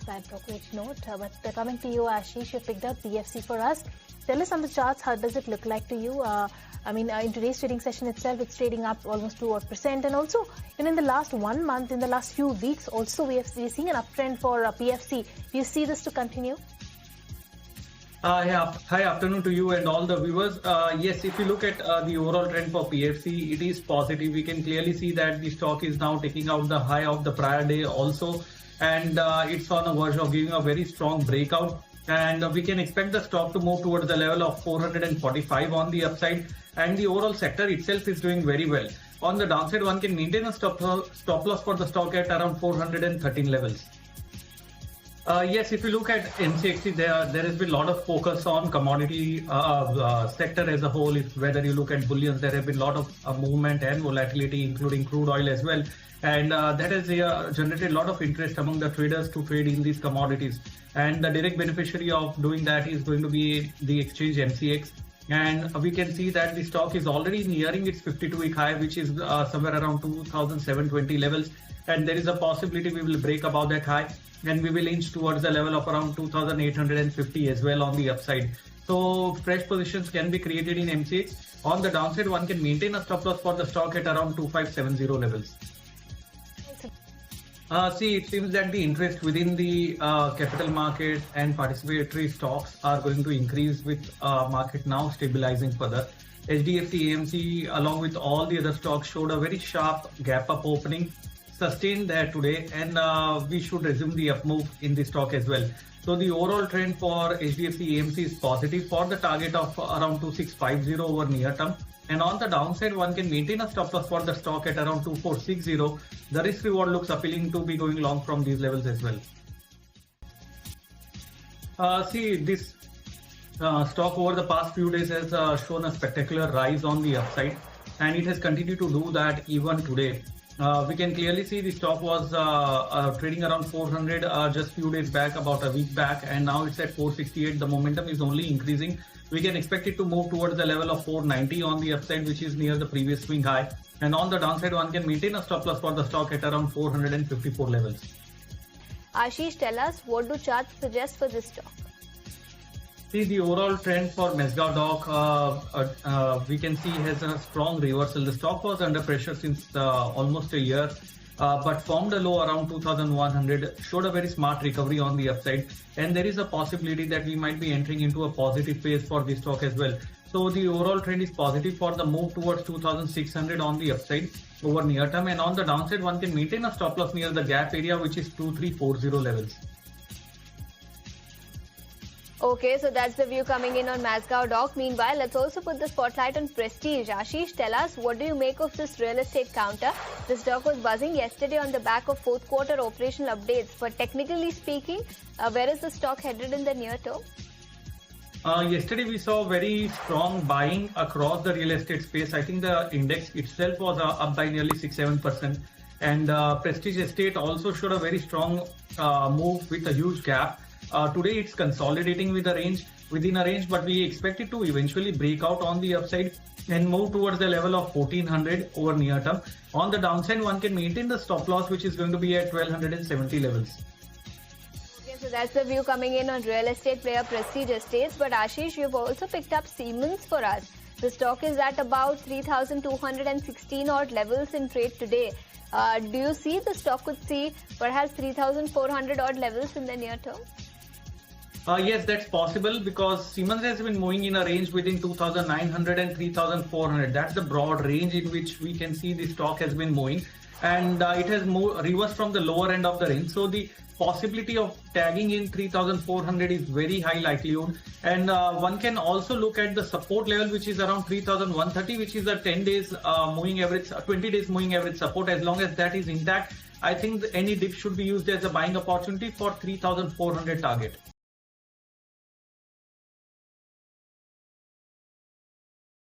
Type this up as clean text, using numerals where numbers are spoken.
that brokerage note. But coming to you, Ashish, you picked up PFC for us. Tell us on the charts, how does it look like to you? In today's trading session itself, it's trading up almost 2%. And also, in the last 1 month, in the last few weeks, also we're seeing an uptrend for PFC. Do you see this to continue? Yeah. Hi, afternoon to you and all the viewers. Yes, if you look at the overall trend for PFC, it is positive. We can clearly see that the stock is now taking out the high of the prior day also, and it's on a verge of giving a very strong breakout. And we can expect the stock to move towards the level of 445 on the upside, and the overall sector itself is doing very well. On the downside, one can maintain a stop loss for the stock at around 413 levels. Yes, if you look at MCXC, there has been a lot of focus on commodity sector as a whole. Whether you look at bullions, there have been a lot of movement and volatility, including crude oil as well. And that has generated a lot of interest among the traders to trade in these commodities. And the direct beneficiary of doing that is going to be the exchange MCX. And we can see that the stock is already nearing its 52-week high, which is somewhere around 2,720 levels. And there is a possibility we will break above that high, and we will inch towards the level of around 2,850 as well on the upside. So fresh positions can be created in MCX. On the downside, one can maintain a stop loss for the stock at around 2,570 levels. It seems that the interest within the capital market and participatory stocks are going to increase with market now stabilizing further. HDFC, AMC, along with all the other stocks, showed a very sharp gap up opening, sustained there today, and we should resume the up move in the stock as well. So the overall trend for HDFC AMC is positive for the target of around 2650 over near term. And on the downside, one can maintain a stop loss for the stock at around 2460. The risk reward looks appealing to be going long from these levels as well. This stock over the past few days has shown a spectacular rise on the upside, and it has continued to do that even today. We can clearly see the stock was trading around 400 just few days back, about a week back, and now it's at 468. The momentum is only increasing. We can expect it to move towards the level of 490 on the upside, which is near the previous swing high. And on the downside, one can maintain a stop loss for the stock at around 454 levels. Ashish, tell us, what do charts suggest for this stock? See, the overall trend for MSGA doc, we can see has a strong reversal. The stock was under pressure since almost a year, but formed a low around 2,100, showed a very smart recovery on the upside, and there is a possibility that we might be entering into a positive phase for the stock as well. So the overall trend is positive for the move towards 2,600 on the upside over near term, and on the downside, one can maintain a stop loss near the gap area, which is 2340 levels. Okay, so that's the view coming in on MSGA doc. Meanwhile, let's also put the spotlight on Prestige. Ashish, tell us, what do you make of this real estate counter? The stock was buzzing yesterday on the back of fourth quarter operational updates. But technically speaking, where is the stock headed in the near term? Yesterday we saw very strong buying across the real estate space. I think the index itself was up by nearly 6-7%. And Prestige Estate also showed a very strong move with a huge gap. Today it's consolidating within a range, but we expect it to eventually break out on the upside and move towards the level of 1400 over near term. On the downside, one can maintain the stop loss, which is going to be at 1270 levels. Okay, so that's the view coming in on real estate player Prestige Estates. But Ashish, you've also picked up Simmons for us. The stock is at about 3,216 odd levels in trade today. Do you see the stock could see perhaps 3,400 odd levels in the near term? Yes, that's possible, because Simmons has been moving in a range within 2,900 and 3,400. That's the broad range in which we can see the stock has been moving, and it has reversed from the lower end of the range. So the possibility of tagging in 3,400 is very high likelihood. And one can also look at the support level, which is around 3,130, which is a 10 days moving average, 20 days moving average support. As long as that is intact, I think any dip should be used as a buying opportunity for 3,400 target.